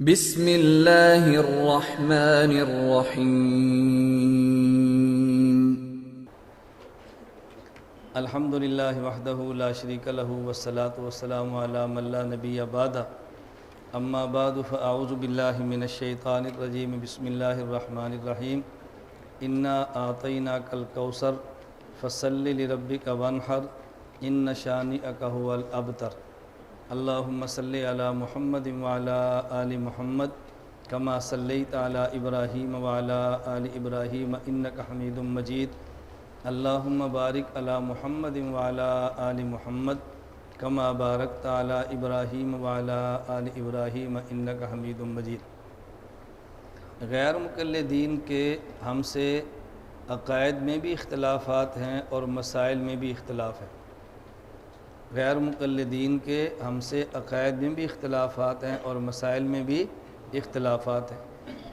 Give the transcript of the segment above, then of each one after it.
بسم اللہ الرحمن الرحیم الحمد للہ وحدہ لا شریک لہ والصلاة والسلام علی من لا نبی بعدہ اما بعد فاعوذ باللہ من الشیطان الرجیم بسم اللہ الرحمن الرحیم انا اعطیناک الکوثر فصل لربک وانحر ان شانئک هو الابتر اللہم صلی علی محمد وعلی آل محمد کما صلیت علی ابراہیم وعلی آل ابراہیم انک حمید مجید اللہم بارک علی محمد وعلی آل محمد کما بارکت علی ابراہیم وعلی آل ابراہیم انک حمید مجید۔ غیر مقلدین کے ہم سے عقائد میں بھی اختلافات ہیں اور مسائل میں بھی اختلاف ہے۔ غیر مقلدین کے ہم سے عقائد میں بھی اختلافات ہیں اور مسائل میں بھی اختلافات ہیں،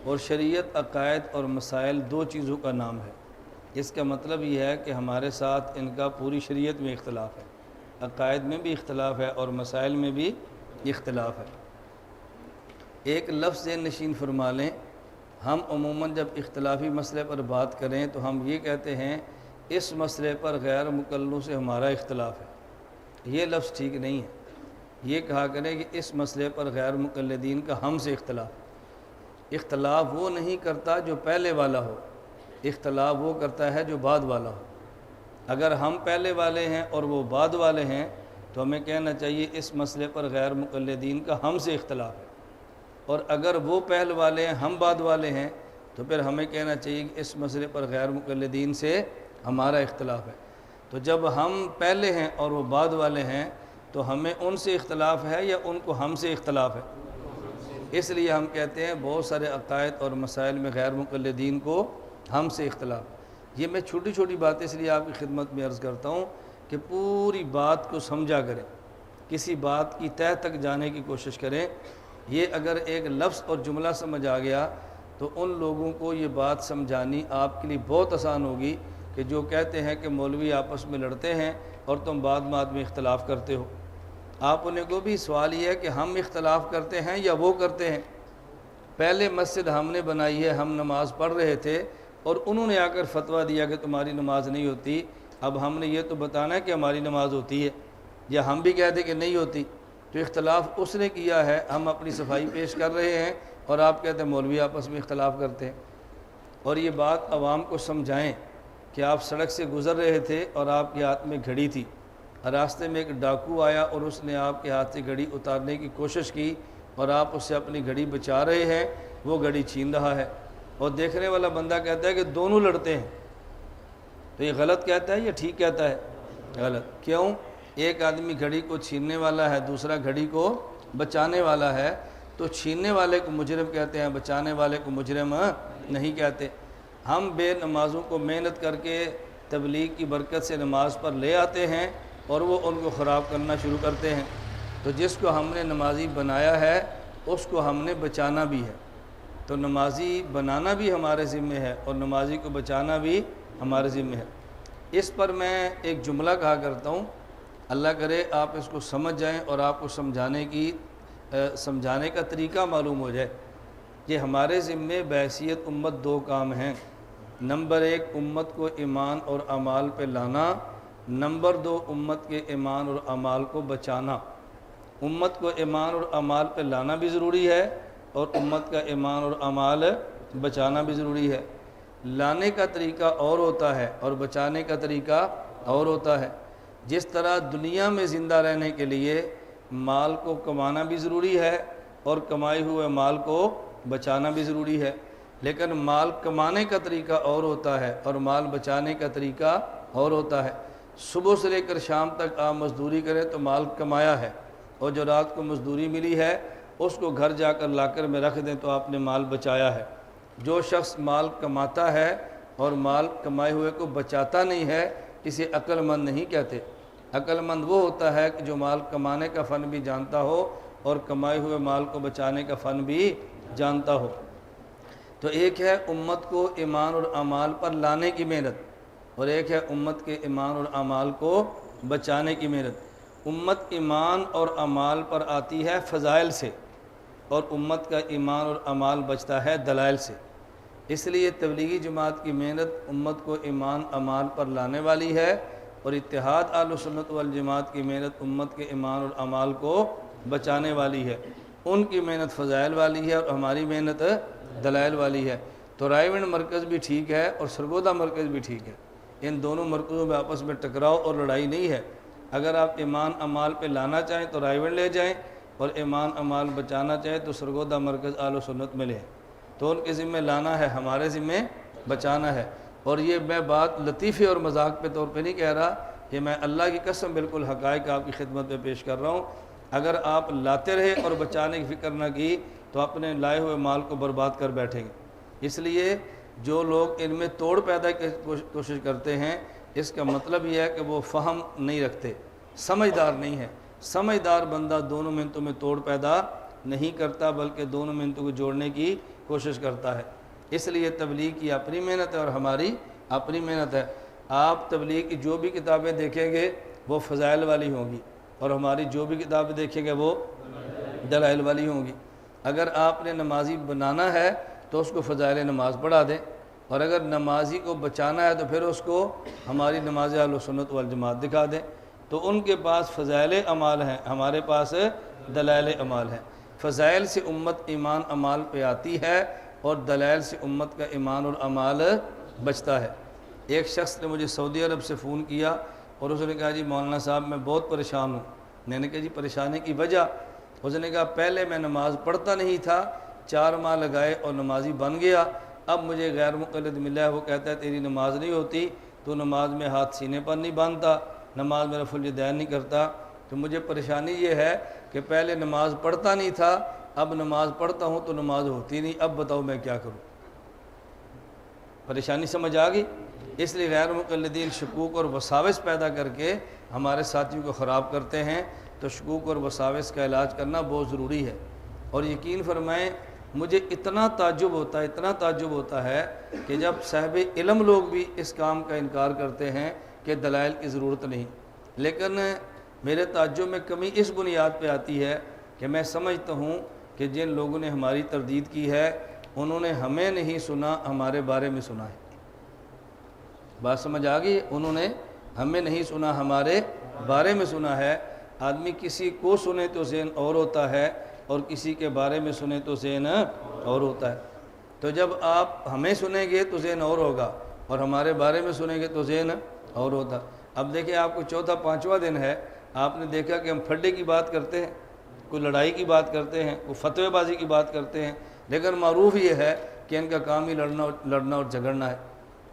اور شریعت عقائد اور مسائل دو چیزوں کا نام ہے۔ اس کا مطلب یہ ہے کہ ہمارے ساتھ ان کا پوری شریعت میں اختلاف ہے، عقائد میں بھی اختلاف ہے اور مسائل میں بھی اختلاف ہے۔ ایک لفظ نشین فرما لیں، ہم عموماً جب اختلافی مسئلے پر بات کریں تو ہم یہ کہتے ہیں اس مسئلے پر غیر مقلدوں سے ہمارا اختلاف ہے۔ یہ لفظ ٹھیک نہیں ہے، یہ کہا کریں کہ اس مسئلے پر غیر مقلدین کا ہم سے اختلاف۔ اختلاف وہ نہیں کرتا جو پہلے والا ہو، اختلاف وہ کرتا ہے جو بعد والا ہو۔ اگر ہم پہلے والے ہیں اور وہ بعد والے ہیں تو ہمیں کہنا چاہیے اس مسئلے پر غیر مقلدین کا ہم سے اختلاف ہے، اور اگر وہ پہلے والے ہیں ہم بعد والے ہیں تو پھر ہمیں کہنا چاہیے کہ اس مسئلے پر غیر مقلدین سے ہمارا اختلاف ہے۔ تو جب ہم پہلے ہیں اور وہ بعد والے ہیں تو ہمیں ان سے اختلاف ہے یا ان کو ہم سے اختلاف ہے؟ اس لیے ہم کہتے ہیں بہت سارے عقائد اور مسائل میں غیر مقلدین کو ہم سے اختلاف۔ یہ میں چھوٹی چھوٹی باتیں اس لیے آپ کی خدمت میں عرض کرتا ہوں کہ پوری بات کو سمجھا کریں، کسی بات کی تہہ تک جانے کی کوشش کریں۔ یہ اگر ایک لفظ اور جملہ سمجھ آ گیا تو ان لوگوں کو یہ بات سمجھانی آپ کے لیے بہت آسان ہوگی کہ جو کہتے ہیں کہ مولوی آپس میں لڑتے ہیں اور تم بعد میں اختلاف کرتے ہو۔ آپ انہیں کو بھی سوال یہ ہے کہ ہم اختلاف کرتے ہیں یا وہ کرتے ہیں؟ پہلے مسجد ہم نے بنائی ہے، ہم نماز پڑھ رہے تھے اور انہوں نے آ کر فتویٰ دیا کہ تمہاری نماز نہیں ہوتی۔ اب ہم نے یہ تو بتانا ہے کہ ہماری نماز ہوتی ہے، یا ہم بھی کہہ دیں کہ نہیں ہوتی۔ تو اختلاف اس نے کیا ہے، ہم اپنی صفائی پیش کر رہے ہیں اور آپ کہتے ہیں مولوی آپس میں اختلاف کرتے ہیں۔ اور یہ بات عوام کو سمجھائیں کہ آپ سڑک سے گزر رہے تھے اور آپ کے ہاتھ میں گھڑی تھی، راستے میں ایک ڈاکو آیا اور اس نے آپ کے ہاتھ سے گھڑی اتارنے کی کوشش کی اور آپ اس سے اپنی گھڑی بچا رہے ہیں، وہ گھڑی چھین رہا ہے، اور دیکھنے والا بندہ کہتا ہے کہ دونوں لڑتے ہیں۔ تو یہ غلط کہتا ہے یا ٹھیک کہتا ہے؟ غلط۔ کیوں؟ ایک آدمی گھڑی کو چھیننے والا ہے، دوسرا گھڑی کو بچانے والا ہے، تو چھیننے والے کو مجرم کہتے ہیں، بچانے والے کو مجرم نہیں کہتے۔ ہم بے نمازوں کو محنت کر کے تبلیغ کی برکت سے نماز پر لے آتے ہیں اور وہ ان کو خراب کرنا شروع کرتے ہیں۔ تو جس کو ہم نے نمازی بنایا ہے اس کو ہم نے بچانا بھی ہے۔ تو نمازی بنانا بھی ہمارے ذمہ ہے اور نمازی کو بچانا بھی ہمارے ذمہ ہے۔ اس پر میں ایک جملہ کہا کرتا ہوں، اللہ کرے آپ اس کو سمجھ جائیں اور آپ کو سمجھانے کا طریقہ معلوم ہو جائے کہ ہمارے ذمہ بحیثیت امت دو کام ہیں۔ نمبر ایک، امت کو ایمان اور اعمال پہ لانا، نمبر دو، امت کے ایمان اور اعمال کو بچانا۔ امت کو ایمان اور اعمال پہ لانا بھی ضروری ہے اور امت کا ایمان اور اعمال بچانا بھی ضروری ہے۔ لانے کا طریقہ اور ہوتا ہے اور بچانے کا طریقہ اور ہوتا ہے۔ جس طرح دنیا میں زندہ رہنے کے لیے مال کو کمانا بھی ضروری ہے اور کمائے ہوئے مال کو بچانا بھی ضروری ہے، لیکن مال کمانے کا طریقہ اور ہوتا ہے اور مال بچانے کا طریقہ اور ہوتا ہے۔ صبح سے لے کر شام تک آپ مزدوری کریں تو مال کمایا ہے، اور جو رات کو مزدوری ملی ہے اس کو گھر جا کر لاکر میں رکھ دیں تو آپ نے مال بچایا ہے۔ جو شخص مال کماتا ہے اور مال کمائے ہوئے کو بچاتا نہیں ہے اسے عقل مند نہیں کہتے۔ عقل مند وہ ہوتا ہے کہ جو مال کمانے کا فن بھی جانتا ہو اور کمائے ہوئے مال کو بچانے کا فن بھی جانتا ہو۔ تو ایک ہے امت کو ایمان اور اعمال پر لانے کی محنت، اور ایک ہے امت کے ایمان اور اعمال کو بچانے کی محنت۔ امت ایمان اور اعمال پر آتی ہے فضائل سے، اور امت کا ایمان اور اعمال بچتا ہے دلائل سے۔ اس لیے تبلیغی جماعت کی محنت امت کو ایمان اعمال پر لانے والی ہے، اور اتحاد اہل سنت والجماعت کی محنت امت کے ایمان اور اعمال کو بچانے والی ہے۔ ان کی محنت فضائل والی ہے اور ہماری محنت دلائل والی ہے۔ تو رائے ونڈ مرکز بھی ٹھیک ہے اور سرگودا مرکز بھی ٹھیک ہے، ان دونوں مرکزوں میں آپس میں ٹکراؤ اور لڑائی نہیں ہے۔ اگر آپ ایمان اعمال پہ لانا چاہیں تو رائے ونڈ لے جائیں، اور ایمان اعمال بچانا چاہیں تو سرگودا مرکز اہل سنت میں لیں۔ تو ان کے ذمہ لانا ہے، ہمارے ذمہ بچانا ہے۔ اور یہ میں بات لطیفے اور مذاق پہ طور پہ نہیں کہہ رہا، کہ میں اللہ کی قسم بالکل حقائق آپ کی خدمت میں پیش کر رہا ہوں۔ اگر آپ لاتے رہے اور بچانے کی فکر نہ کی تو اپنے لائے ہوئے مال کو برباد کر بیٹھیں گے۔ اس لیے جو لوگ ان میں توڑ پیدا کی کوشش کرتے ہیں، اس کا مطلب یہ ہے کہ وہ فہم نہیں رکھتے، سمجھدار نہیں ہے۔ سمجھدار بندہ دونوں منتوں میں توڑ پیدا نہیں کرتا، بلکہ دونوں منتوں کو جوڑنے کی کوشش کرتا ہے۔ اس لیے تبلیغ کی اپنی محنت ہے اور ہماری اپنی محنت ہے۔ آپ تبلیغ کی جو بھی کتابیں دیکھیں گے وہ فضائل والی ہوں گی، اور ہماری جو بھی کتابیں دیکھیں گے وہ دلائل والی ہوں گی۔ اگر آپ نے نمازی بنانا ہے تو اس کو فضائل نماز پڑھا دیں، اور اگر نمازی کو بچانا ہے تو پھر اس کو ہماری نماز اہل سنت والجماعت دکھا دیں۔ تو ان کے پاس فضائل اعمال ہیں، ہمارے پاس دلائل اعمال ہیں۔ فضائل سے امت ایمان اعمال پہ آتی ہے، اور دلائل سے امت کا ایمان اور اعمال بچتا ہے۔ ایک شخص نے مجھے سعودی عرب سے فون کیا اور اس نے کہا جی مولانا صاحب میں بہت پریشان ہوں۔ میں نے کہا جی پریشانی کی وجہ؟ اس نے کہا پہلے میں نماز پڑھتا نہیں تھا، 4 ماہ لگائے اور نمازی بن گیا، اب مجھے غیر مقلد ملا ہے، وہ کہتا ہے تیری نماز نہیں ہوتی، تو نماز میں ہاتھ سینے پر نہیں باندھتا، نماز میں رفع الیدین نہیں کرتا۔ تو مجھے پریشانی یہ ہے کہ پہلے نماز پڑھتا نہیں تھا، اب نماز پڑھتا ہوں تو نماز ہوتی نہیں، اب بتاؤ میں کیا کروں؟ پریشانی سمجھ آ گئی؟ اس لیے غیر مقلدین شکوک اور وساوس پیدا کر کے ہمارے ساتھیوں کو خراب کرتے ہیں۔ تو شکوک اور وساوس کا علاج کرنا بہت ضروری ہے۔ اور یقین فرمائیں مجھے اتنا تعجب ہوتا ہے کہ جب صاحب علم لوگ بھی اس کام کا انکار کرتے ہیں کہ دلائل کی ضرورت نہیں، لیکن میرے تعجب میں کمی اس بنیاد پہ آتی ہے کہ میں سمجھتا ہوں کہ جن لوگوں نے ہماری تردید کی ہے انہوں نے ہمیں نہیں سنا، ہمارے بارے میں سنا ہے۔ بات سمجھ آ گئی؟ انہوں نے ہمیں نہیں سنا، ہمارے بارے میں سنا ہے۔ آدمی کسی کو سنے تو ذہن اور ہوتا ہے، اور کسی کے بارے میں سنے تو ذہن اور ہوتا ہے۔ تو جب آپ ہمیں سنیں گے تو ذہن اور ہوگا، اور ہمارے بارے میں سنیں گے تو ذہن اور ہوتا۔ اب دیکھیں آپ کو چوتھا 5واں دن ہے، آپ نے دیکھا کہ ہم پھڈے کی بات کرتے ہیں، کوئی لڑائی کی بات کرتے ہیں، کوئی فتوی بازی کی بات کرتے ہیں، لیکن معروف یہ ہے کہ ان کا کام ہی لڑنا اور جھگڑنا ہے۔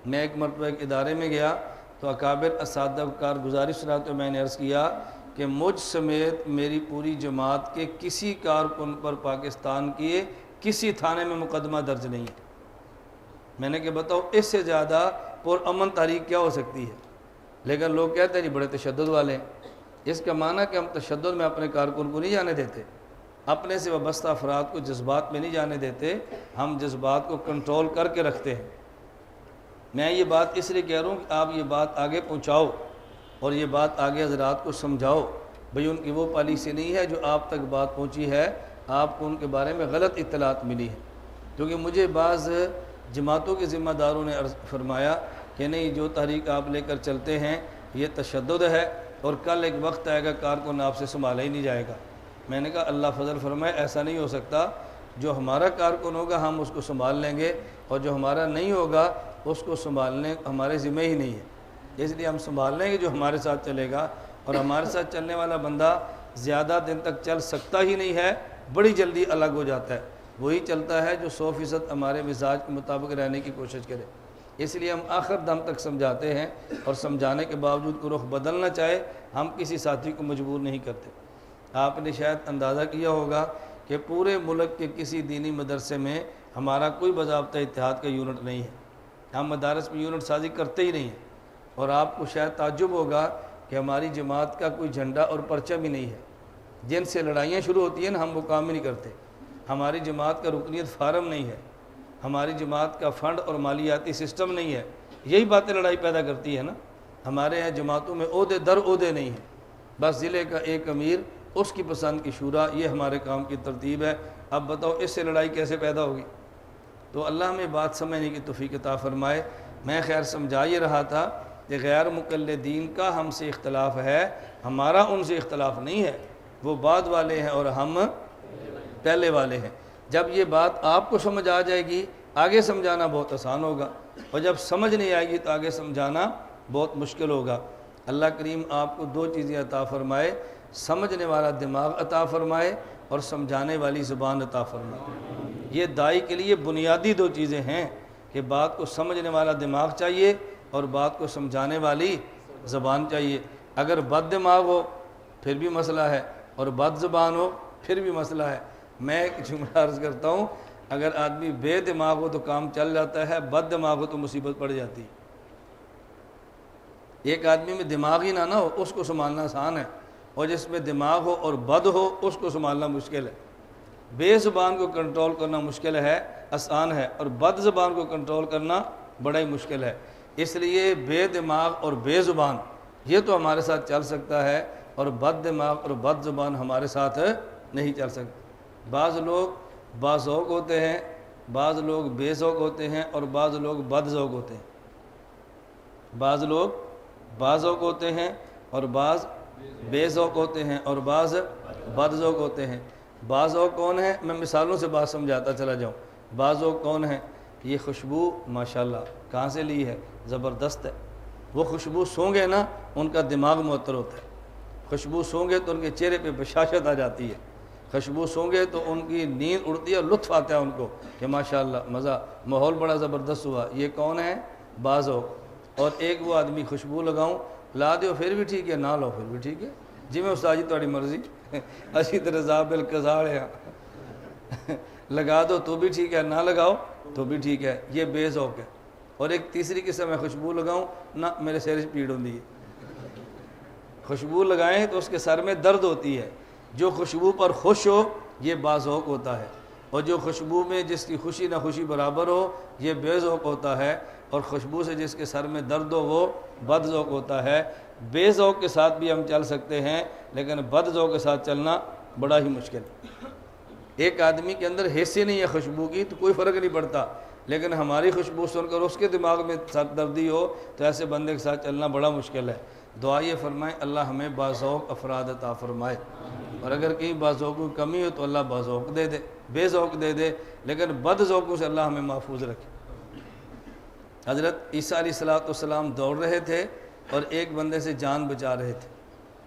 میں ایک مرتبہ ایک ادارے میں گیا تو اکابر اساتذہ کار گزارش رہا تو میں نے عرض کیا کہ مجھ سمیت میری پوری جماعت کے کسی کارکن پر پاکستان کی کسی تھانے میں مقدمہ درج نہیں ہے۔ میں نے کہ بتاؤ اس سے زیادہ پرامن تحریک کیا ہو سکتی ہے؟ لیکن لوگ کہتے ہیں جی بڑے تشدد والے ہیں۔ اس کا معنی کہ ہم تشدد میں اپنے کارکن کو نہیں جانے دیتے، اپنے سے وابستہ افراد کو جذبات میں نہیں جانے دیتے، ہم جذبات کو کنٹرول کر کے رکھتے ہیں۔ میں یہ بات اس لیے کہہ رہا ہوں کہ آپ یہ بات آگے پہنچاؤ، اور یہ بات آگے حضرات کو سمجھاؤ۔ بھئی ان کی وہ پالیسی نہیں ہے جو آپ تک بات پہنچی ہے، آپ کو ان کے بارے میں غلط اطلاعات ملی ہیں۔ کیونکہ مجھے بعض جماعتوں کے ذمہ داروں نے عرض فرمایا کہ نہیں جو تحریک آپ لے کر چلتے ہیں یہ تشدد ہے، اور کل ایک وقت آئے گا کارکن آپ سے سنبھالا ہی نہیں جائے گا۔ میں نے کہا اللہ فضل فرمائے ایسا نہیں ہو سکتا، جو ہمارا کارکن ہوگا ہم اس کو سنبھال لیں گے، اور جو ہمارا نہیں ہوگا اس کو سنبھالنے ہمارے ذمہ ہی نہیں ہے۔ اس لیے ہم سنبھال لیں گے جو ہمارے ساتھ چلے گا، اور ہمارے ساتھ چلنے والا بندہ زیادہ دن تک چل سکتا ہی نہیں ہے، بڑی جلدی الگ ہو جاتا ہے۔ وہی چلتا ہے جو 100% ہمارے مزاج کے مطابق رہنے کی کوشش کرے۔ اس لیے ہم آخر دم تک سمجھاتے ہیں، اور سمجھانے کے باوجود کو رخ بدلنا چاہے ہم کسی ساتھی کو مجبور نہیں کرتے۔ آپ نے شاید اندازہ کیا ہوگا کہ پورے ملک کے کسی دینی مدرسے میں ہمارا کوئی باضابطہ اتحاد کا یونٹ نہیں ہے، ہم مدارس میں یونٹ سازی کرتے ہی نہیں ہیں۔ اور آپ کو شاید تعجب ہوگا کہ ہماری جماعت کا کوئی جھنڈا اور پرچم ہی نہیں ہے۔ جن سے لڑائیاں شروع ہوتی ہیں نا ہم وہ کام ہی نہیں کرتے۔ ہماری جماعت کا رکنیت فارم نہیں ہے، ہماری جماعت کا فنڈ اور مالیاتی سسٹم نہیں ہے۔ یہی باتیں لڑائی پیدا کرتی ہے نا۔ ہمارے یہاں جماعتوں میں عہدے در عہدے نہیں ہیں، بس ضلع کا ایک امیر، اس کی پسند کی شورا، یہ ہمارے کام کی ترتیب ہے۔ اب بتاؤ اس سے لڑائی کیسے پیدا ہوگی؟ تو اللہ ہمیں بات سمجھنے کی توفیق عطا فرمائے۔ میں خیر سمجھا یہ رہا تھا کہ غیر مقلدین کا ہم سے اختلاف ہے، ہمارا ان سے اختلاف نہیں ہے، وہ بعد والے ہیں اور ہم پہلے والے ہیں۔ جب یہ بات آپ کو سمجھ آ جائے گی آگے سمجھانا بہت آسان ہوگا، اور جب سمجھ نہیں آئے گی تو آگے سمجھانا بہت مشکل ہوگا۔ اللہ کریم آپ کو دو چیزیں عطا فرمائے، سمجھنے والا دماغ عطا فرمائے اور سمجھانے والی زبان عطا فرمائے۔ یہ داعی کے لیے بنیادی دو چیزیں ہیں کہ بات کو سمجھنے والا دماغ چاہیے اور بات کو سمجھانے والی زبان چاہیے۔ اگر بد دماغ ہو پھر بھی مسئلہ ہے، اور بد زبان ہو پھر بھی مسئلہ ہے۔ میں ایک جملہ عرض کرتا ہوں، اگر آدمی بے دماغ ہو تو کام چل جاتا ہے، بد دماغ ہو تو مصیبت پڑ جاتی ہے۔ ایک آدمی میں دماغ ہی نہ ہو اس کو سنبھالنا آسان ہے، اور جس میں دماغ ہو اور بد ہو اس کو سنبھالنا مشکل ہے۔ بے زبان کو کنٹرول کرنا مشکل ہے، آسان ہے، اور بد زبان کو کنٹرول کرنا بڑا ہی مشکل ہے۔ اس لیے بے دماغ اور بے زبان یہ تو ہمارے ساتھ چل سکتا ہے، اور بد دماغ اور بد زبان ہمارے ساتھ نہیں چل سکتا۔ بعض لوگ باذوق ہوتے ہیں، بعض لوگ بے ذوق ہوتے ہیں، اور بعض لوگ بد ذوق ہوتے ہیں۔ بعض لوگ باذوق ہوتے ہیں اور بعض بے ذوق ہوتے ہیں اور بعض بد ذوق ہوتے ہیں۔ باذوق کون ہے؟ میں مثالوں سے بات سمجھاتا چلا جاؤں۔ باذوق کون ہے؟ یہ خوشبو ماشاءاللہ کہاں سے لی ہے؟ زبردست ہے۔ وہ خوشبو سونگے نا ان کا دماغ معطر ہوتا ہے، خوشبو سونگے تو ان کے چہرے پہ بشاشت آ جاتی ہے، خوشبو سونگے تو ان کی نیند اڑتی ہے اور لطف آتا ہے ان کو کہ ماشاءاللہ مزہ، ماحول بڑا زبردست ہوا۔ یہ کون ہے؟ باذوق۔ اور ایک وہ آدمی خوشبو لگاؤں، لا دیو پھر بھی ٹھیک ہے، نہ لو پھر بھی ٹھیک ہے، جی میں استاد جی تھوڑی مرضی، اسی طرح ذاب القزاڑ ہے، لگا دو تو بھی ٹھیک ہے، نہ لگاؤ تو بھی ٹھیک ہے۔ یہ بے ذوق ہے۔ اور ایک تیسری قسم ہے خوشبو لگاؤں نہ میرے سر سے پیڑ ہوتی ہے، خوشبو لگائیں تو اس کے سر میں درد ہوتی ہے۔ جو خوشبو پر خوش ہو یہ باذوق ہوتا ہے، اور جو خوشبو میں جس کی خوشی نہ خوشی برابر ہو یہ بے ذوق ہوتا ہے، اور خوشبو سے جس کے سر میں درد ہو وہ بد ذوق ہوتا ہے۔ بے ذوق کے ساتھ بھی ہم چل سکتے ہیں لیکن بد ذوق کے ساتھ چلنا بڑا ہی مشکل ہے۔ ایک آدمی کے اندر حس ہی نہیں ہے خوشبو کی تو کوئی فرق نہیں پڑتا، لیکن ہماری خوشبو سن کر اس کے دماغ میں سر دردی ہو تو ایسے بندے کے ساتھ چلنا بڑا مشکل ہے۔ دعا یہ فرمائیں اللہ ہمیں باذوق افراد عطا فرمائے، اور اگر کہیں باذوقوں کی کمی ہو تو اللہ باذوق دے دے، بے ذوق دے دے، لیکن بد ذوقوں سے اللہ ہمیں محفوظ رکھے۔ حضرت عیسیٰ علیہ السلام دوڑ رہے تھے اور ایک بندے سے جان بچا رہے تھے،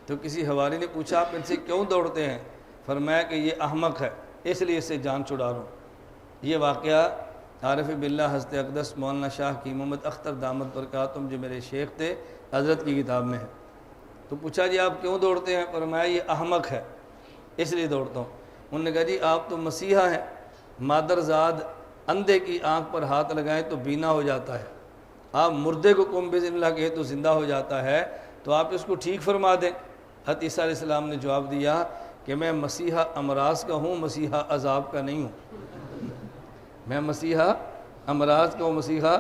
تو کسی حواری نے پوچھا آپ ان سے کیوں دوڑتے ہیں؟ فرمایا کہ یہ احمق ہے اس لیے اس سے جان چھڑا رہا ہوں۔ یہ واقعہ عارف باللہ حضرت اقدس مولانا شاہ کی محمد اختر دامت برکاتہم جو میرے شیخ تھے حضرت کی کتاب میں ہے۔ تو پوچھا جی آپ کیوں دوڑتے ہیں؟ فرمایا یہ احمق ہے اس لیے دوڑتا ہوں۔ انہوں نے کہا جی آپ تو مسیحا ہیں، مادر زاد اندھے کی آنکھ پر ہاتھ لگائیں تو بینا ہو جاتا ہے، آپ مردے کو قم بِإِذْنِ اللہ کہے تو زندہ ہو جاتا ہے، تو آپ اس کو ٹھیک فرما دیں۔ حضرت عیسیٰ علیہ السلام نے جواب دیا کہ میں مسیحا امراض کا ہوں، مسیحا عذاب کا نہیں ہوں۔ میں مسیحا امراض کا ہوں، مسیحا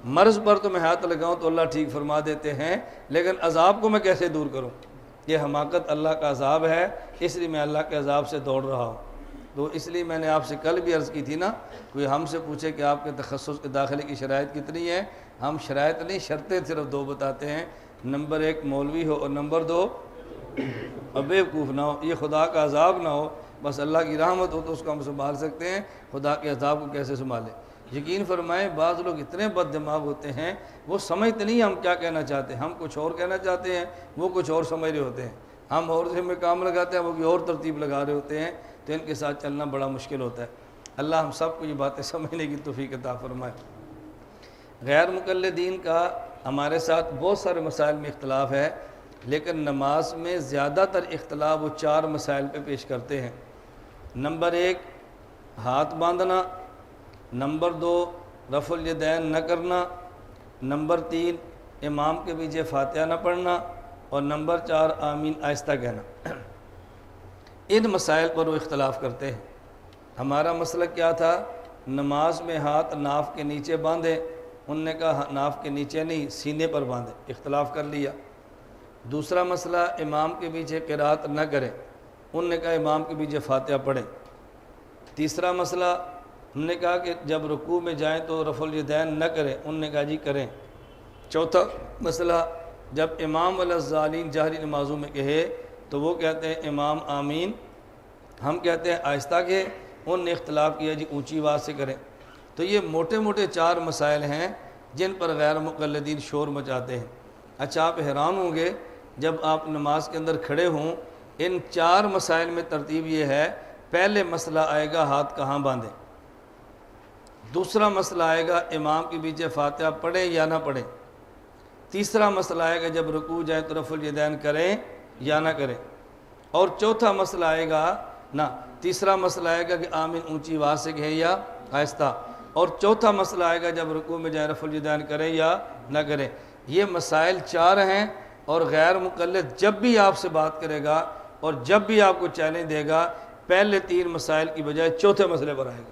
مرض پر تو میں ہاتھ لگاؤں تو اللہ ٹھیک فرما دیتے ہیں، لیکن عذاب کو میں کیسے دور کروں؟ یہ حماقت اللہ کا عذاب ہے، اس لیے میں اللہ کے عذاب سے دوڑ رہا ہوں۔ تو اس لیے میں نے آپ سے کل بھی عرض کی تھی نا، کوئی ہم سے پوچھے کہ آپ کے تخصص کے داخلے کی شرائط کتنی ہیں، ہم شرائط نہیں شرطیں صرف دو بتاتے ہیں، نمبر 1 مولوی ہو اور نمبر 2 بیوقوف نہ ہو، یہ خدا کا عذاب نہ ہو۔ بس اللہ کی رحمت ہو تو اس کو ہم سنبھال سکتے ہیں، خدا کے عذاب کو کیسے سنبھالیں؟ یقین فرمائیں بعض لوگ اتنے بد دماغ ہوتے ہیں وہ سمجھتے نہیں ہم کیا کہنا چاہتے ہیں، ہم کچھ اور کہنا چاہتے ہیں وہ کچھ اور سمجھ رہے ہوتے ہیں، ہم اور سے میں کام لگاتے ہیں وہ کوئی اور ترتیب لگا رہے ہوتے ہیں، تو ان کے ساتھ چلنا بڑا مشکل ہوتا ہے۔ اللہ ہم سب کو یہ باتیں سمجھنے کی توفیق عطا فرمائے۔ غیر مقلدین کا ہمارے ساتھ بہت سارے مسائل میں اختلاف ہے، لیکن نماز میں زیادہ تر اختلاف وہ 4 مسائل پہ پیش کرتے ہیں۔ نمبر 1 ہاتھ باندھنا، نمبر 2 رفع الیدین نہ کرنا، نمبر 3 امام کے پیچھے فاتحہ نہ پڑھنا، اور نمبر 4 آمین آہستہ کہنا۔ ان مسائل پر وہ اختلاف کرتے ہیں۔ ہمارا مسئلہ کیا تھا؟ نماز میں ہاتھ ناف کے نیچے باندھے، انہوں نے کہا ناف کے نیچے نہیں سینے پر باندھے، اختلاف کر لیا۔ دوسرا مسئلہ امام کے پیچھے قرات نہ کریں، انہوں نے کہا امام کے پیچھے فاتحہ پڑھیں۔ تیسرا مسئلہ ہم نے کہا کہ جب رکوع میں جائیں تو رفع الیدین نہ کریں، انہوں نے کہا جی کریں۔ چوتھا مسئلہ جب امام والضالین جہری نمازوں میں کہے تو وہ کہتے ہیں امام آمین، ہم کہتے ہیں آہستہ کہ انہوں نے اختلاف کیا جی اونچی آواز سے کریں۔ تو یہ موٹے موٹے 4 مسائل ہیں جن پر غیر مقلدین شور مچاتے ہیں۔ اچھا آپ حیران ہوں گے جب آپ نماز کے اندر کھڑے ہوں، ان 4 مسائل میں ترتیب یہ ہے، پہلے مسئلہ آئے گا ہاتھ کہاں باندھیں، دوسرا مسئلہ آئے گا امام کے پیچھے فاتحہ پڑھیں یا نہ پڑھیں، تیسرا مسئلہ آئے گا جب رکوع جائیں تو رفع الیدین کریں یا نہ کریں، اور چوتھا مسئلہ آئے گا تیسرا مسئلہ آئے گا کہ آمین اونچی آواز سے کہیں یا آہستہ، اور چوتھا مسئلہ آئے گا جب رکوع میں جائیں رفع الیدین کریں یا نہ کریں۔ یہ مسائل 4 ہیں، اور غیر مقلد جب بھی آپ سے بات کرے گا اور جب بھی آپ کو چیلنج دے گا، پہلے 3 مسائل کی بجائے چوتھے مسئلے پر آئے گا۔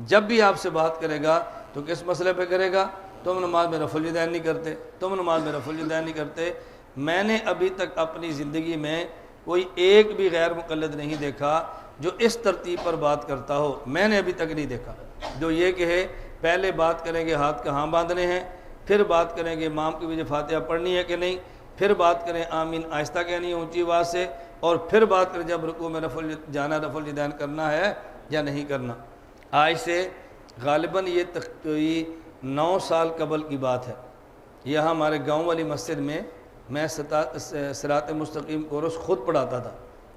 جب بھی آپ سے بات کرے گا تو کس مسئلے پہ کرے گا؟ تم نماز میں رفع الیدین نہیں کرتے، تم نماز میں رفع الیدین نہیں کرتے۔ میں نے ابھی تک اپنی زندگی میں کوئی ایک بھی غیر مقلد نہیں دیکھا جو اس ترتیب پر بات کرتا ہو، میں نے ابھی تک نہیں دیکھا، جو یہ کہے پہلے بات کریں گے ہاتھ کہاں باندھنے ہیں، پھر بات کریں گے امام کی وجہ فاتحہ پڑھنی ہے کہ نہیں، پھر بات کریں آمین آہستہ کہنی ہے اونچی آواز سے، اور پھر بات کریں جب رکوع میں رفع الیدین کرنا ہے یا نہیں کرنا۔ آج سے غالباً یہ 9 سال قبل کی بات ہے، یہاں ہمارے گاؤں والی مسجد میں میں صراط مستقیم کورس خود پڑھاتا تھا۔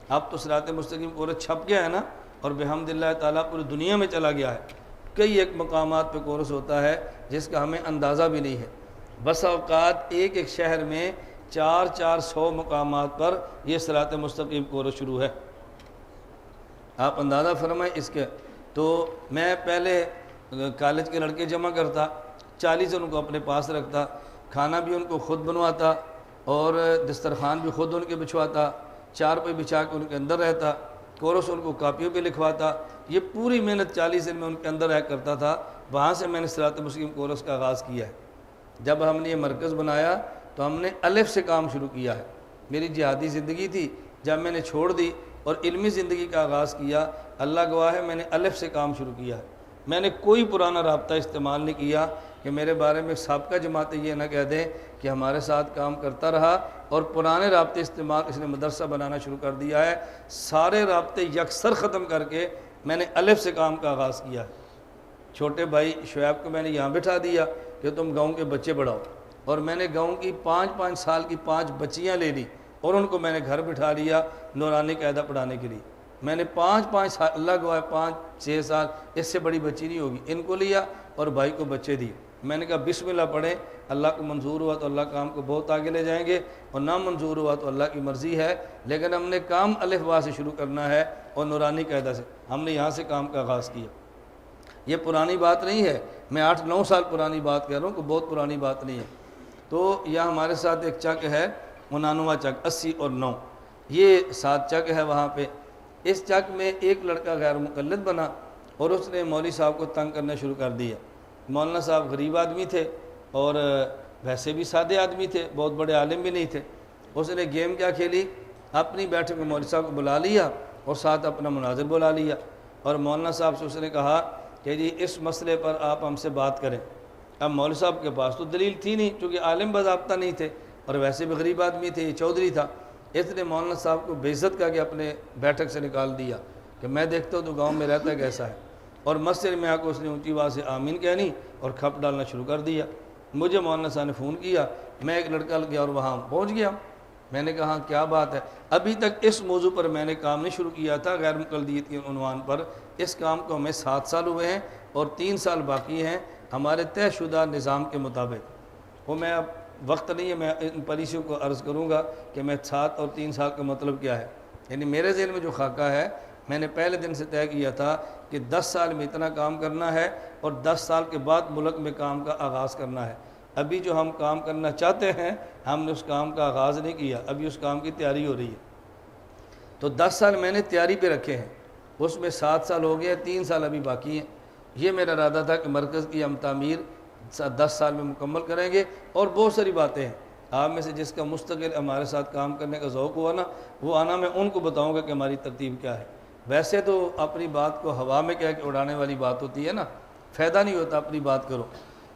اب تو صراط مستقیم کورس چھپ گیا ہے نا، اور بحمدللہ تعالیٰ پوری دنیا میں چلا گیا ہے، کئی ایک مقامات پہ کورس ہوتا ہے جس کا ہمیں اندازہ بھی نہیں ہے۔ بس اوقات ایک شہر میں 400 مقامات پر یہ صراط مستقیم کورس شروع ہے، آپ اندازہ فرمائیں اس کے۔ تو میں پہلے کالج کے لڑکے جمع کرتا، 40 ان کو اپنے پاس رکھتا، کھانا بھی ان کو خود بنواتا اور دسترخوان بھی خود ان کے بچھواتا، 4 پہ بچھا کے ان کے اندر رہتا، کورس ان کو کاپیوں پہ لکھواتا۔ یہ پوری محنت 40 دن میں ان کے اندر رہ کرتا تھا۔ وہاں سے میں نے صراط مستقیم کورس کا آغاز کیا ہے۔ جب ہم نے یہ مرکز بنایا تو ہم نے الف سے کام شروع کیا ہے۔ میری جہادی زندگی تھی، جب میں نے چھوڑ دی اور علمی زندگی کا آغاز کیا، اللہ گواہ ہے میں نے الف سے کام شروع کیا ہے۔ میں نے کوئی پرانا رابطہ استعمال نہیں کیا کہ میرے بارے میں سابقہ جماعتیں یہ نہ کہہ دیں کہ ہمارے ساتھ کام کرتا رہا اور پرانے رابطے استعمال اس نے مدرسہ بنانا شروع کر دیا ہے۔ سارے رابطے یکسر ختم کر کے میں نے الف سے کام کا آغاز کیا ہے۔ چھوٹے بھائی شعیب کو میں نے یہاں بٹھا دیا کہ تم گاؤں کے بچے پڑھاؤ، اور میں نے گاؤں کی 5 سال کی 5 بچیاں لے لی اور ان کو میں نے گھر بٹھا لیا نورانی قاعدہ پڑھانے کے لیے۔ میں نے 5 سال، اللہ گواہ 5-6 سال، اس سے بڑی بچی نہیں ہوگی، ان کو لیا اور بھائی کو بچے دیے۔ میں نے کہا بسم اللہ پڑھیں، اللہ کو منظور ہوا تو اللہ کام کو بہت آگے لے جائیں گے، اور نہ منظور ہوا تو اللہ کی مرضی ہے، لیکن ہم نے کام الف با سے شروع کرنا ہے اور نورانی قاعدہ سے۔ ہم نے یہاں سے کام کا آغاز کیا۔ یہ پرانی بات نہیں ہے، میں 8-9 سال پرانی بات کہہ رہا ہوں، کہ بہت پرانی بات نہیں ہے۔ تو یہاں ہمارے ساتھ ایک چک ہے 99واں چک، 80 اور 9، یہ 7 چک ہے وہاں پہ۔ اس چک میں ایک لڑکا غیر مقلد بنا اور اس نے مولوی صاحب کو تنگ کرنا شروع کر دیا۔ مولانا صاحب غریب آدمی تھے اور ویسے بھی سادے آدمی تھے، بہت بڑے عالم بھی نہیں تھے۔ اس نے گیم کیا کھیلی، اپنی بیٹھک میں مولوی صاحب کو بلا لیا اور ساتھ اپنا مناظر بلا لیا، اور مولانا صاحب سے اس نے کہا کہ جی اس مسئلے پر آپ ہم سے بات کریں۔ اب مولوی صاحب کے پاس تو دلیل تھی نہیں، چونکہ عالم باضابطہ نہیں تھے اور ویسے بھی غریب آدمی تھے، یہ چودھری تھا۔ اس نے مولانا صاحب کو بے عزت کر کے اپنے بیٹھک سے نکال دیا کہ میں دیکھتا ہوں تو گاؤں میں رہتا ہے کیسا ہے، اور مسجد میں آ کے اس نے اونچی آواز سے آمین کہنی اور کھپ ڈالنا شروع کر دیا۔ مجھے مولانا صاحب نے فون کیا، میں ایک لڑکا گیا اور وہاں پہنچ گیا۔ میں نے کہا کیا بات ہے؟ ابھی تک اس موضوع پر میں نے کام نہیں شروع کیا تھا، غیر مقلدیت کے عنوان پر۔ اس کام کو ہمیں 7 سال ہوئے ہیں اور 3 سال باقی ہیں ہمارے طے شدہ نظام کے مطابق۔ وہ میں اب وقت نہیں ہے، میں ان پالیسیوں کو عرض کروں گا کہ میں 7 اور 3 سال کا مطلب کیا ہے۔ یعنی میرے ذہن میں جو خاکہ ہے، میں نے پہلے دن سے طے کیا تھا کہ 10 سال میں اتنا کام کرنا ہے اور 10 سال کے بعد ملک میں کام کا آغاز کرنا ہے۔ ابھی جو ہم کام کرنا چاہتے ہیں، ہم نے اس کام کا آغاز نہیں کیا، ابھی اس کام کی تیاری ہو رہی ہے۔ تو 10 سال میں نے تیاری پہ رکھے ہیں، اس میں 7 سال ہو گئے، 3 سال ابھی باقی ہیں۔ یہ میرا ارادہ تھا کہ مرکز کی ہم تعمیر 10 سال میں مکمل کریں گے، اور بہت ساری باتیں ہیں۔ آپ میں سے جس کا مستقل ہمارے ساتھ کام کرنے کا ذوق ہوا نا، وہ آنا میں ان کو بتاؤں گا کہ ہماری ترتیب کیا ہے۔ ویسے تو اپنی بات کو ہوا میں کہہ کے اڑانے والی بات ہوتی ہے نا، فائدہ نہیں ہوتا، اپنی بات کرو،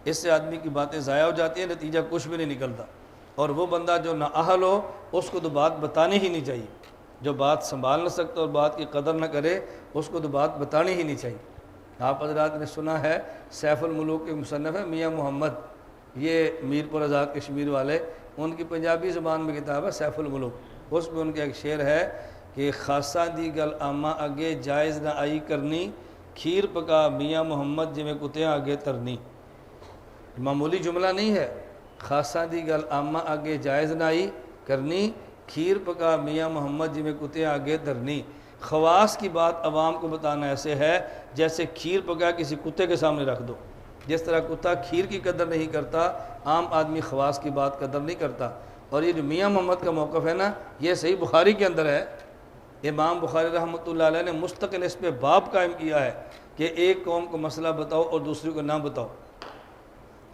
اس سے آدمی کی باتیں ضائع ہو جاتی ہیں، نتیجہ کچھ بھی نہیں نکلتا۔ اور وہ بندہ جو نااہل ہو اس کو تو بات بتانی ہی نہیں چاہیے، جو بات سنبھال نہ سکتا اور بات کی قدر نہ کرے اس کو تو بات بتانی ہی نہیں چاہیے۔ آپ حضرات نے سنا ہے سیف الملوک کے مصنف ہے میاں محمد، یہ میر پور آزاد کشمیر والے، ان کی پنجابی زبان میں کتاب ہے سیف الملوک، اس میں ان کا ایک شعر ہے کہ خاصا دی گل آما اگے جائز نہ آئی کرنی، کھیر پکا میاں محمد جویں کتیاں آگے ترنی۔ معمولی جملہ نہیں ہے، خاصا دی گل آما اگے جائز نہ آئی کرنی، کھیر پکا میاں محمد جویں کتیاں آگے ترنی۔ خواص کی بات عوام کو بتانا ایسے ہے جیسے کھیر پکا کسی کتے کے سامنے رکھ دو، جس طرح کتا کھیر کی قدر نہیں کرتا، عام آدمی خواص کی بات قدر نہیں کرتا۔ اور یہ جو میاں محمد کا موقف ہے نا، یہ صحیح بخاری کے اندر ہے، امام بخاری رحمۃ اللہ علیہ نے مستقل اس پہ باب قائم کیا ہے کہ ایک قوم کو مسئلہ بتاؤ اور دوسری کو نہ بتاؤ۔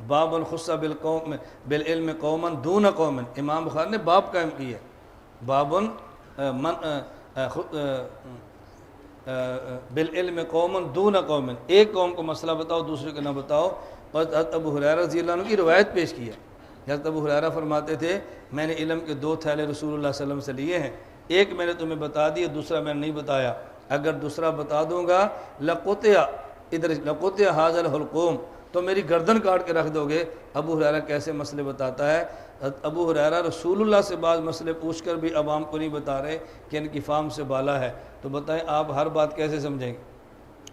باب خص بالقوم بالعلم قوما دون قوم، امام بخاری نے باب قائم کی ہے، باب بالعلم قوما دون قوم، ایک قوم کو مسئلہ بتاؤ دوسرے کو نہ بتاؤ۔ اور حضرت ابو ہریرہ رضی اللہ عنہ کی روایت پیش کی ہے، حضرت ابو ہریرہ فرماتے تھے میں نے علم کے 2 تھیلے رسول اللہ صلی اللہ علیہ وسلم سے لیے ہیں، ایک میں نے تمہیں بتا دیا، دوسرا میں نے نہیں بتایا، اگر دوسرا بتا دوں گا لقطع ھذا الحلقوم، تو میری گردن کاٹ کے رکھ دو گے۔ ابو ہریرہ کیسے مسئلے بتاتا ہے؟ ابو ہریرہ رسول اللہ سے بعض مسئلے پوچھ کر بھی عوام کو نہیں بتا رہے کہ ان کی فہم سے بالا ہے، تو بتائیں آپ ہر بات کیسے سمجھیں گے؟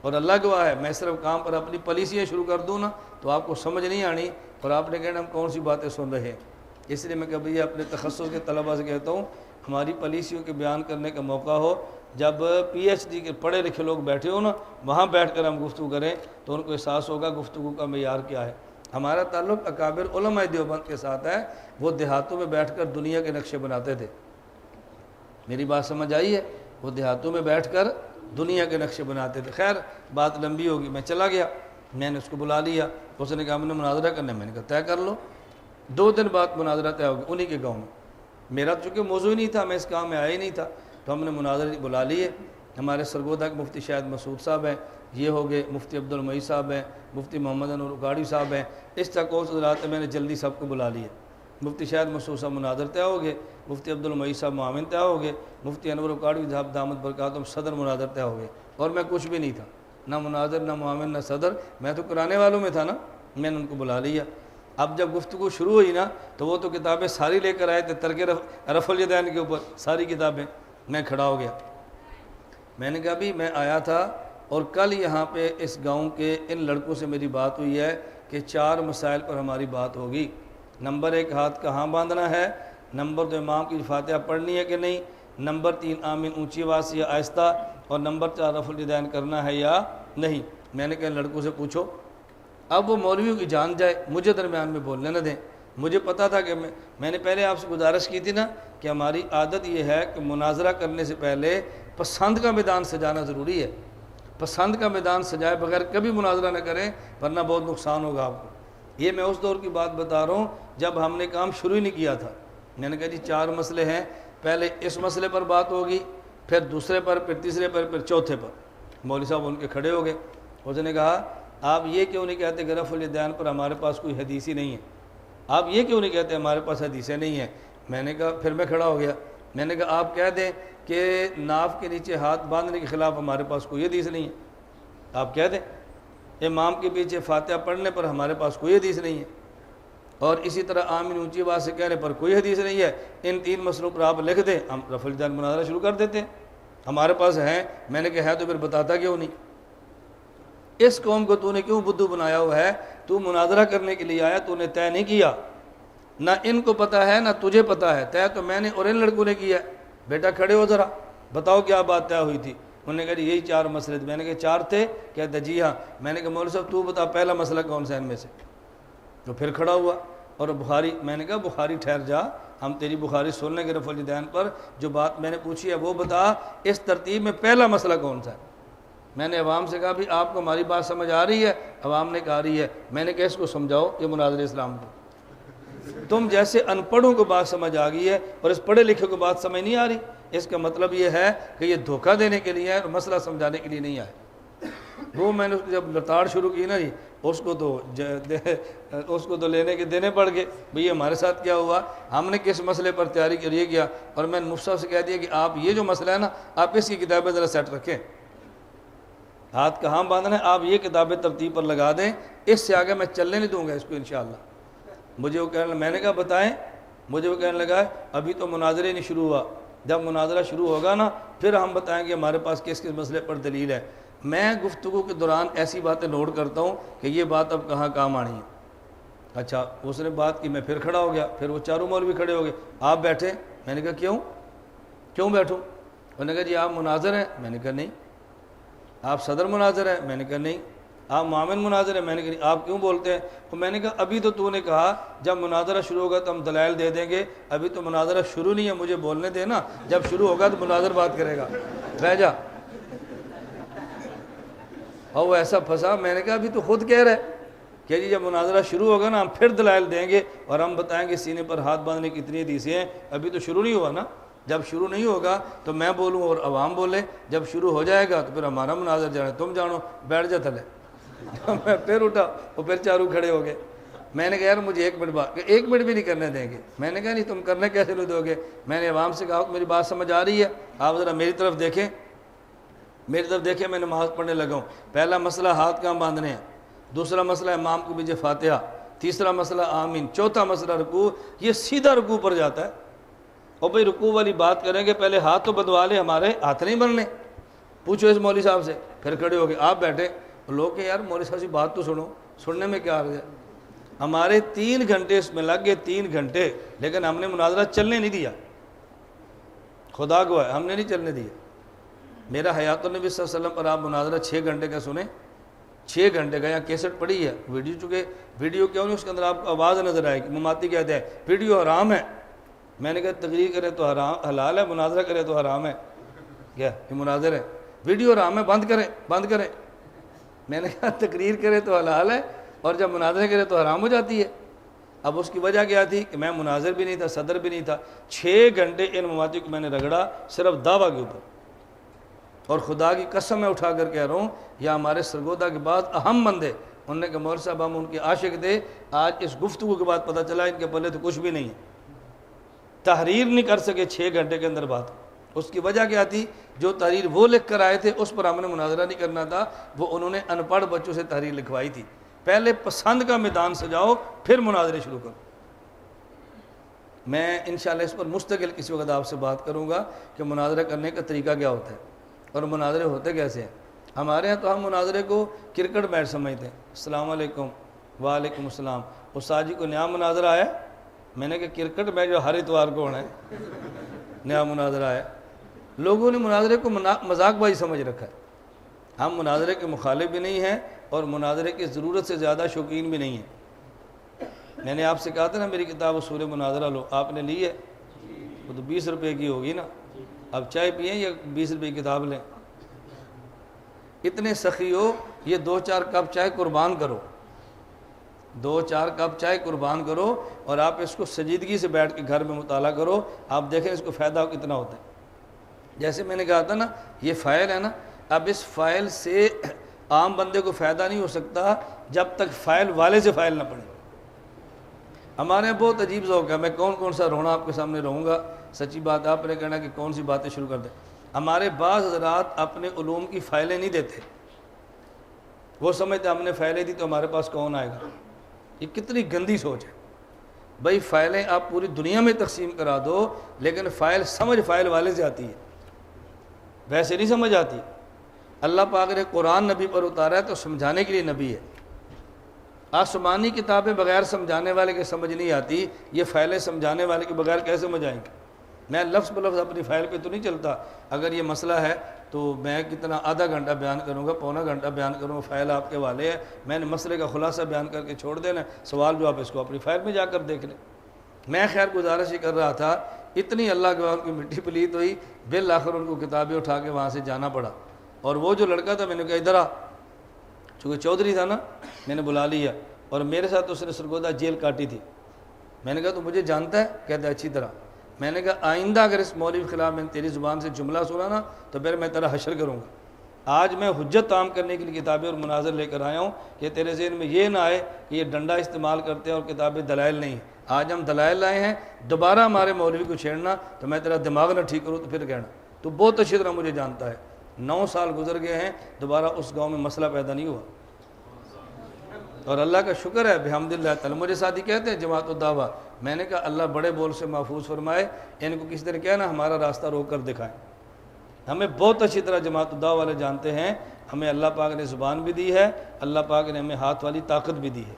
اور اللہ گواہ ہے میں صرف کام پر اپنی پالیسیاں شروع کر دوں نا تو آپ کو سمجھ نہیں آنی، اور آپ نے کہنا ہم کون سی باتیں سن رہے ہیں۔ اس لیے میں کبھی اپنے تخصص کے طلباء سے کہتا ہوں ہماری پالیسیوں کے بیان کرنے کا موقع ہو، جب پی ایچ ڈی کے پڑھے لکھے لوگ بیٹھے ہو نا، وہاں بیٹھ کر ہم گفتگو کریں تو ان کو احساس ہوگا گفتگو کا معیار کیا ہے۔ ہمارا تعلق اکابر علماء دیوبند کے ساتھ ہے، وہ دیہاتوں میں بیٹھ کر دنیا کے نقشے بناتے تھے، میری بات سمجھ آئی ہے؟ وہ دیہاتوں میں بیٹھ کر دنیا کے نقشے بناتے تھے۔ خیر بات لمبی ہوگی، میں چلا گیا، میں نے اس کو بلا لیا، اس نے کہا ہم نے مناظرہ کرنا ہے، میں نے کہا طے کر لو۔ 2 دن بعد مناظرہ طے ہو گیا انہی کے گاؤں میں، میرا چونکہ موضوع ہی نہیں تھا، میں اس کام میں آیا ہی نہیں تھا، تو ہم نے مناظرہ بلا لیے۔ ہمارے سرگودا کے مفتی شاہد مسعود صاحب ہیں، یہ ہو گئے، مفتی عبد المعید صاحب ہیں، مفتی محمد انور اکاڑی صاحب ہیں، اس طرح کورس حضرات میں نے جلدی سب کو بلا لیا۔ مفتی شاہد مسعود صاحب مناظر طے ہو گئے، مفتی عبد المعید صاحب معاون طے ہو گئے، مفتی انور اکاڑی صاحب دامت برکاتہم صدر مناظر طے ہو گئے، اور میں کچھ بھی نہیں تھا، نہ مناظر نہ معاون نہ صدر، میں تو کرانے والوں میں تھا نا، میں نے ان کو بلا لیا۔ اب جب گفتگو شروع ہوئی نا تو وہ تو کتابیں ساری لے کر آئے تھے، ترک رفع الیدین کے اوپر ساری کتابیں، میں کھڑا ہو گیا، میں نے کہا بھی میں آیا تھا اور کل یہاں پہ اس گاؤں کے ان لڑکوں سے میری بات ہوئی ہے کہ 4 مسائل پر ہماری بات ہوگی۔ نمبر 1 ہاتھ کہاں باندھنا ہے، نمبر 2 امام کی فاتحہ پڑھنی ہے کہ نہیں، نمبر 3 آمین اونچی آواز سے یا آہستہ، اور نمبر 4 رفع الیدین کرنا ہے یا نہیں۔ میں نے کہا لڑکوں سے پوچھو، اب وہ مولویوں کی جان جائے، مجھے درمیان میں بولنے نہ دیں۔ مجھے پتا تھا کہ میں نے پہلے آپ سے گزارش کی تھی نا کہ ہماری عادت یہ ہے کہ مناظرہ کرنے سے پہلے پسند کا میدان سجانا ضروری ہے، پسند کا میدان سجائے بغیر کبھی مناظرہ نہ کریں ورنہ بہت نقصان ہوگا آپ کو۔ یہ میں اس دور کی بات بتا رہا ہوں جب ہم نے کام شروع ہی نہیں کیا تھا۔ میں نے کہا جی 4 مسئلے ہیں، پہلے اس مسئلے پر بات ہوگی، پھر دوسرے پر، پھر تیسرے پر، پھر چوتھے پر۔ مولوی صاحب ان کے کھڑے ہو گئے، اس نے کہا آپ یہ کیوں نہیں کہتے کہ رفع الیدین پر ہمارے پاس کوئی حدیث ہی نہیں ہے، آپ یہ کیوں نہیں کہتے ہمارے پاس حدیثیں نہیں ہیں؟ میں نے کہا پھر میں کھڑا ہو گیا، میں نے کہا آپ کہہ دیں کہ ناف کے نیچے ہاتھ باندھنے کے خلاف ہمارے پاس کوئی حدیث نہیں ہے، آپ کہہ دیں امام کے پیچھے فاتحہ پڑھنے پر ہمارے پاس کوئی حدیث نہیں ہے، اور اسی طرح آمین اونچی آواز سے کہنے پر کوئی حدیث نہیں ہے۔ ان 3 مسئلوں پر آپ لکھ دیں، ہم رفع الیدین مناظرہ شروع کر دیتے ہیں، ہمارے پاس ہیں۔ میں نے کہا ہے تو پھر بتاتا کیوں نہیں؟ اس قوم کو تو نے کیوں بدھو بنایا ہوا ہے؟ تو مناظرہ کرنے کے لیے آیا، تو نے طے نہیں کیا، نہ ان کو پتہ ہے نہ تجھے پتہ ہے، طے تو میں نے اور ان لڑکوں نے کیا ہے۔ بیٹا کھڑے ہو ذرا، بتاؤ کیا بات طے ہوئی تھی؟ انہوں نے کہا یہی 4 مسئلے تھے۔ میں نے کہا 4 تھے؟ کہتے جی ہاں۔ میں نے کہا مولوی صاحب تو بتا پہلا مسئلہ کون سا ہے ان میں سے؟ تو پھر کھڑا ہوا، اور بخاری، میں نے کہا بخاری ٹھہر جا، ہم تیری بخاری سن لیں گے رفع الیدین پر، جو بات میں نے پوچھی ہے وہ بتا، اس ترتیب میں پہلا مسئلہ کون سا ہے؟ میں نے عوام سے کہا بھی آپ کو ہماری بات سمجھ آ رہی ہے؟ عوام نے کہا رہی ہے۔ میں نے کہا اس کو سمجھاؤ یہ مناظر اسلام کو، تم جیسے ان پڑھوں کو بات سمجھ آ گئی ہے اور اس پڑھے لکھے کو بات سمجھ نہیں آ رہی۔ اس کا مطلب یہ ہے کہ یہ دھوکہ دینے کے لیے ہے اور مسئلہ سمجھانے کے لیے نہیں آئے۔ وہ میں نے جب لتاڑ شروع کی نا جی، اس کو تو لینے کے دینے پڑ گئے، بھئی ہمارے ساتھ کیا ہوا، ہم نے کس مسئلے پر تیاری کر یہ کیا، اور میں نے مفتی صاحب سے کہہ دیا کہ آپ یہ جو مسئلہ ہے نا، آپ اس کی کتابیں ذرا سیٹ رکھیں، ہاتھ کہاں باندھنا ہے، آپ یہ کتابیں ترتیب پر لگا دیں، اس سے آگے میں چلنے نہیں دوں گا اس کو انشاءاللہ۔ مجھے وہ کہنے، میں نے کہا بتائیں، مجھے وہ کہنے لگا ابھی تو مناظرے نہیں شروع ہوا، جب مناظرہ شروع ہوگا نا پھر ہم بتائیں گے ہمارے پاس کس کس مسئلے پر دلیل ہے۔ میں گفتگو کے دوران ایسی باتیں نوٹ کرتا ہوں کہ یہ بات اب کہاں کام آنی ہے۔ اچھا اس نے بات کی، میں پھر کھڑا ہو گیا، پھر وہ چاروں مولوی کھڑے ہو گئے، آپ بیٹھے؟ میں نے کہا کیوں بیٹھوں؟ انہوں نے کہا جی آپ مناظر ہیں؟ میں نے کہا نہیں۔ آپ صدر مناظر ہیں؟ میں نے کہا نہیں۔ آپ معاون مناظر ہیں؟ میں نے کہا نہیں۔ آپ کیوں بولتے ہیں؟ تو میں نے کہا ابھی تو نے کہا جب مناظرہ شروع ہوگا تو ہم دلائل دے دیں گے، ابھی تو مناظرہ شروع نہیں ہے، مجھے بولنے دے نا، جب شروع ہوگا تو مناظر بات کرے گا، بہ جا۔ اور وہ ایسا پھنسا، میں نے کہا ابھی تو خود کہہ رہا ہے کہ جی جب مناظرہ شروع ہوگا نا ہم پھر دلائل دیں گے اور ہم بتائیں گے سینے پر ہاتھ باندھنے کی اتنی حدیثیں ہیں، ابھی تو شروع نہیں ہوا نا۔ جب شروع نہیں ہوگا تو میں بولوں اور عوام بولے، جب شروع ہو جائے گا تو پھر ہمارا مناظر جانا، تم جانو، بیٹھ جا تھلے۔ میں پھر اٹھا، وہ پھر چاروں کھڑے ہو گئے۔ میں نے کہا یار مجھے 1 منٹ بات، 1 منٹ بھی نہیں کرنے دیں گے۔ میں نے کہا نہیں تم کرنے کیسے نہیں دو گے؟ میں نے عوام سے کہا میری بات سمجھ آ رہی ہے، آپ ذرا میری طرف دیکھیں، میں نماز پڑھنے لگا ہوں۔ پہلا مسئلہ ہاتھ کہاں باندھنے ہیں، دوسرا مسئلہ امام کو پیچھے فاتحہ، تیسرا مسئلہ آمین، چوتھا مسئلہ رکوع۔ یہ سیدھا رکوع پر جاتا ہے۔ اور بھئی رکوع والی بات کریں گے پہلے ہاتھ تو بندوا لے، ہمارے ہاتھ نہیں بننے، پوچھو اس مولوی صاحب سے۔ پھر کھڑے ہو گئے، آپ بیٹھے، لوگ کہ یار مولوی صاحب سے بات تو سنو، سننے میں کیا حرج ہے؟ ہمارے 3 گھنٹے اس میں لگ گئے، 3 گھنٹے، لیکن ہم نے مناظرہ چلنے نہیں دیا، خدا گواہ ہے ہم نے نہیں چلنے دیا۔ میرا حیات النبی صلی اللہ علیہ وسلم پر آپ مناظرہ 6 گھنٹے کا سنیں، 6 گھنٹے کا، یہاں کیسٹ پڑی ہے ویڈیو، چونکہ ویڈیو کیوں نہیں، اس کے اندر آپ کو آواز نظر آئے گی۔ مماتی کہتے ہیں ویڈیو حرام ہے، میں نے کہا تقریر کرے تو حرام حلال ہے، مناظرہ کرے تو حرام ہے، کیا یہ مناظر ہے؟ ویڈیو حرام ہے، بند کریں۔ میں نے کہا تقریر کرے تو حلال ہے اور جب مناظرہ کرے تو حرام ہو جاتی ہے۔ اب اس کی وجہ کیا تھی کہ میں مناظر بھی نہیں تھا، صدر بھی نہیں تھا۔ 6 گھنٹے ان مماتی کو میں نے رگڑا صرف دعویٰ کے اوپر، اور خدا کی قسم میں اٹھا کر کہہ رہا ہوں یہ ہمارے سرگودا کے بعد اہم بندے، انہوں نے کہا مولوی صاحب ہم ان کے عاشق تھے، آج اس گفتگو کے بعد پتہ چلا ان کے پلے تو کچھ بھی نہیں ہے، تحریر نہیں کر سکے 6 گھنٹے کے اندر بات۔ اس کی وجہ کیا تھی؟ جو تحریر وہ لکھ کر آئے تھے اس پر ہم نے مناظرہ نہیں کرنا تھا، وہ انہوں نے ان پڑھ بچوں سے تحریر لکھوائی تھی۔ پہلے پسند کا میدان سجاؤ پھر مناظرے شروع کرو۔ میں انشاءاللہ اس پر مستقل کسی وقت آپ سے بات کروں گا کہ مناظرہ کرنے کا طریقہ کیا ہوتا ہے اور مناظرے ہوتے کیسے ہیں۔ ہمارے ہاں تو ہم مناظرے کو کرکٹ میچ سمجھتے ہیں، السلام علیکم، وعلیکم السلام، استاد جی کو نیا مناظرہ آیا؟ میں نے کہا کرکٹ میچ جو ہر اتوار کو ہونا ہے، نیا مناظرہ آیا۔ لوگوں نے مناظرے کو مذاق بازی سمجھ رکھا ہے۔ ہم مناظرے کے مخالف بھی نہیں ہیں اور مناظرے کی ضرورت سے زیادہ شوقین بھی نہیں ہیں۔ میں نے آپ سے کہا تھا نا میری کتاب اصول مناظرہ لو، آپ نے لی ہے؟ وہ تو 20 روپے کی ہوگی نا، اب چائے پئیں یا 20 روپے کی کتاب لیں؟ اتنے سخی ہو، یہ 2-4 کپ چائے قربان کرو، 2-4 کپ چائے قربان کرو اور آپ اس کو سجیدگی سے بیٹھ کے گھر میں مطالعہ کرو، آپ دیکھیں اس کو فائدہ کتنا ہوتا ہے۔ جیسے میں نے کہا تھا نا یہ فائل ہے نا، اب اس فائل سے عام بندے کو فائدہ نہیں ہو سکتا جب تک فائل والے سے فائل نہ پڑے۔ ہمارے یہاں بہت عجیب ذوق ہے، میں کون سا رونا آپ کے سامنے رہوں گا، سچی بات آپ نے کہنا کہ کون سی باتیں شروع کر دیں۔ ہمارے بعض حضرات اپنے علوم کی فائلیں نہیں دیتے، وہ سمجھتے ہم نے فائلیں دی تو ہمارے پاس کون آئے گا۔ یہ کتنی گندی سوچ ہے بھائی، فائلیں آپ پوری دنیا میں تقسیم کرا دو لیکن فائل سمجھ فائل والے سے آتی ہے، ویسے نہیں سمجھ آتی۔ اللہ پاک نے قرآن نبی پر اتارا ہے تو سمجھانے کے لیے نبی ہے۔ آسمانی کتابیں بغیر سمجھانے والے کے سمجھ نہیں آتی، یہ فائلیں سمجھانے والے کے بغیر کیسے سمجھ آئیں گے؟ میں لفظ بلفظ اپنی فائل پہ تو نہیں چلتا، اگر یہ مسئلہ ہے تو میں کتنا آدھا گھنٹہ بیان کروں گا، پونا گھنٹہ بیان کروں گا، فائل آپ کے والے ہے، میں نے مسئلے کا خلاصہ بیان کر کے چھوڑ دینا، سوال جو آپ اس کو اپنی فائل میں جا کر دیکھ لیں۔ میں خیر گزارش ہی کر رہا تھا، اتنی اللہ کے بعد کی مٹی پلیت ہوئی، بالآخر ان کو کتابیں اٹھا کے وہاں سے جانا پڑا۔ اور وہ جو لڑکا تھا میں نے کہا ادھر آ، چونکہ چودھری تھا نا، میں نے بلا لیا اور میرے ساتھ اس نے سرگودا جیل کاٹی تھی۔ میں نے کہا تو مجھے جانتا ہے؟ کہتا ہے اچھی طرح۔ میں نے کہا آئندہ اگر اس مولوی کے خلاف میں نے تیری زبان سے جملہ سنا نا تو پھر میں تیرا حشر کروں گا۔ آج میں حجت عام کرنے کے لیے کتابیں اور مناظر لے کر آیا ہوں کہ تیرے ذہن میں یہ نہ آئے کہ یہ ڈنڈا استعمال کرتے ہیں اور کتابیں دلائل نہیں ہیں۔ آج ہم دلائل لائے ہیں، دوبارہ ہمارے مولوی کو چھیڑنا تو میں تیرا دماغ نہ ٹھیک کروں تو پھر کہنا۔ تو بہت اچھی طرح مجھے جانتا ہے، 9 سال گزر گئے ہیں، دوبارہ اس گاؤں میں مسئلہ پیدا نہیں ہوا، اور اللہ کا شکر ہے بحمدللہ تعالی۔ مجھے ساتھی کہتے ہیں جماعت الدعوہ، میں نے کہا اللہ بڑے بول سے محفوظ فرمائے، ان کو کسی طرح کہنا ہمارا راستہ روک کر دکھائیں۔ ہمیں بہت اچھی طرح جماعت الدعوہ والے جانتے ہیں، ہمیں اللہ پاک نے زبان بھی دی ہے، اللہ پاک نے ہمیں ہاتھ والی طاقت بھی دی ہے۔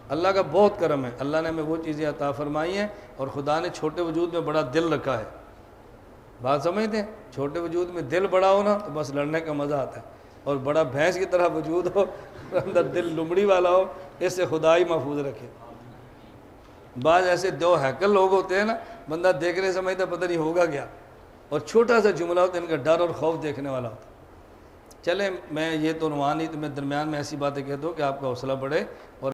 اللہ کا بہت کرم ہے، اللہ نے ہمیں وہ چیزیں عطا فرمائی ہیں، اور خدا نے چھوٹے وجود میں بڑا دل رکھا ہے۔ بات سمجھتے ہیں؟ چھوٹے وجود میں دل بڑا ہو نا تو بس لڑنے کا مزہ آتا ہے، اور بڑا بھینس کی طرح وجود ہو، اندر دل لمڑی والا ہو، اس سے خدا ہی محفوظ رکھے۔ بعض ایسے 2 ہیکل لوگ ہوتے ہیں نا، بندہ دیکھنے سمجھتا پتہ نہیں ہوگا کیا، اور چھوٹا سا جملہ ہوتا ہے ان کا ڈر اور خوف دیکھنے والا ہوتا ہے۔ چلیں میں یہ تو عنوان نہیں، تو میں درمیان میں ایسی باتیں کہتا ہوں کہ آپ کا حوصلہ بڑھے، اور